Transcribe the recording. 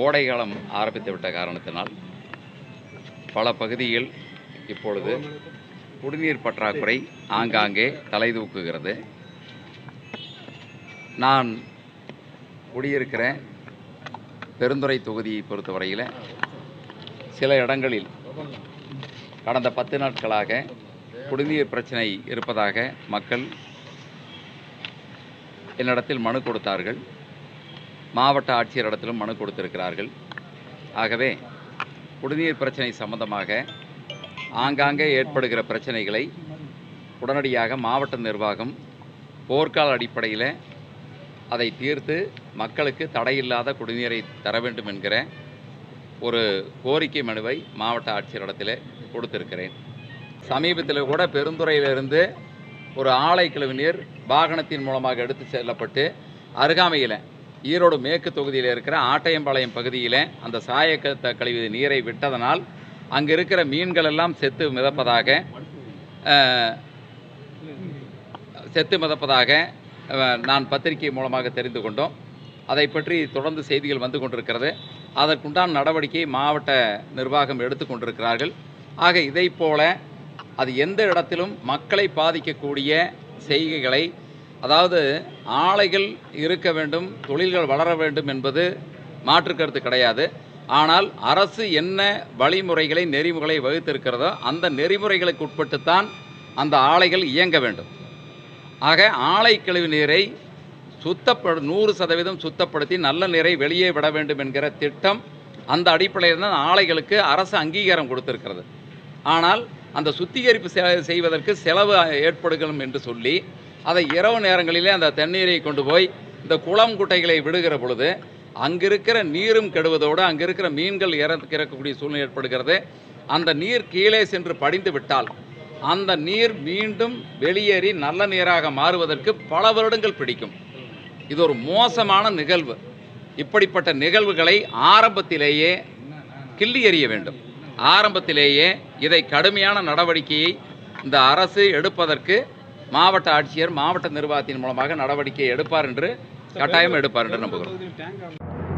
கோடை காலம் ஆரம்பித்து விட்ட காரணத்தினால் பல பகுதியில் இப்பொழுது குடிநீர் பற்றாக்குறை ஆங்காங்கே தலைதூக்குகிறது. நான் குடியிருக்கிற பெருந்துறை தொகுதியை பொறுத்தவரையில் சில இடங்களில் கடந்த 10 நாட்களாக குடிநீர் பிரச்சனை இருப்பதாக மக்கள் என்னிடத்தில் மனு கொடுத்தார்கள். மாவட்ட ஆட்சியரிடத்திலும் மனு கொடுத்திருக்கிறார்கள். ஆகவே குடிநீர் பிரச்சனை சம்பந்தமாக ஆங்காங்கே ஏற்படுகிற பிரச்சனைகளை உடனடியாக மாவட்ட நிர்வாகம் போர்க்கால அடிப்படையில் அதை தீர்த்து மக்களுக்கு தடையில்லாத குடிநீரை தர வேண்டும் என்கிற ஒரு கோரிக்கை மனுவை மாவட்ட ஆட்சியரிடத்தில் கொடுத்திருக்கிறேன். சமீபத்தில் கூட பெருந்துறையிலிருந்து ஒரு ஆலை கழிவு நீர் வாகனத்தின் மூலமாக எடுத்து செல்லப்பட்டு அருகாமையில் ஈரோடு மேற்கு தொகுதியில் இருக்கிற ஆட்டையம்பாளையம் பகுதியில் அந்த சாயக்க கழிவு நீரை விட்டதனால் அங்கே இருக்கிற மீன்கள் எல்லாம் செத்து மிதப்பதாக நான் பத்திரிகை மூலமாக தெரிந்து கொண்டோம். அதை பற்றி தொடர்ந்து செய்திகள் வந்து கொண்டிருக்கிறது. அதற்குண்டான நடவடிக்கை மாவட்ட நிர்வாகம் எடுத்துக்கொண்டிருக்கிறார்கள். ஆக இதை போல அது எந்த இடத்திலும் மக்களை பாதிக்கக்கூடிய செய்கைகளை, அதாவது ஆலைகள் இருக்க வேண்டும், தொழில்கள் வளர வேண்டும் என்பது மாற்றுக்கருத்து கிடையாது. ஆனால் அரசு என்ன வழிமுறைகளை நெறிமுறைகளை வகுத்திருக்கிறதோ அந்த நெறிமுறைகளுக்கு உட்பட்டுத்தான் அந்த ஆலைகள் இயங்க வேண்டும். ஆக ஆலை கழிவு நீரை 100% சுத்தப்படுத்தி நல்ல நீரை வெளியே விட வேண்டும் என்கிற திட்டம், அந்த அடிப்படையில் தான் ஆலைகளுக்கு அரசு அங்கீகாரம் கொடுத்திருக்கிறது. ஆனால் அந்த சுத்திகரிப்பு செய்வதற்கு செலவு ஏற்படுகளும் என்று சொல்லி அதை இரவு நேரங்களிலே அந்த தண்ணீரை கொண்டு போய் இந்த குளம் குட்டைகளை விடுகிற பொழுது அங்கிருக்கிற நீரும் கெடுவதோடு அங்கிருக்கிற மீன்கள் இறக்கக்கூடிய சூழ்நிலை ஏற்படுகிறது. அந்த நீர் கீழே சென்று படிந்து விட்டால் அந்த நீர் மீண்டும் வெளியேறி நல்ல நீராக மாறுவதற்கு பல வருடங்கள் பிடிக்கும். இது ஒரு மோசமான நிகழ்வு. இப்படிப்பட்ட நிகழ்வுகளை ஆரம்பத்திலேயே கிள்ளி எறிய வேண்டும். ஆரம்பத்திலேயே இதை கடுமையான நடவடிக்கையை இந்த அரசு எடுப்பதற்கு மாவட்ட ஆட்சியர் மாவட்ட நிர்வாகத்தின் மூலமாக நடவடிக்கை எடுப்பார் என்று கட்டாயம் எடுப்பார் என்று நம்புகிறோம்.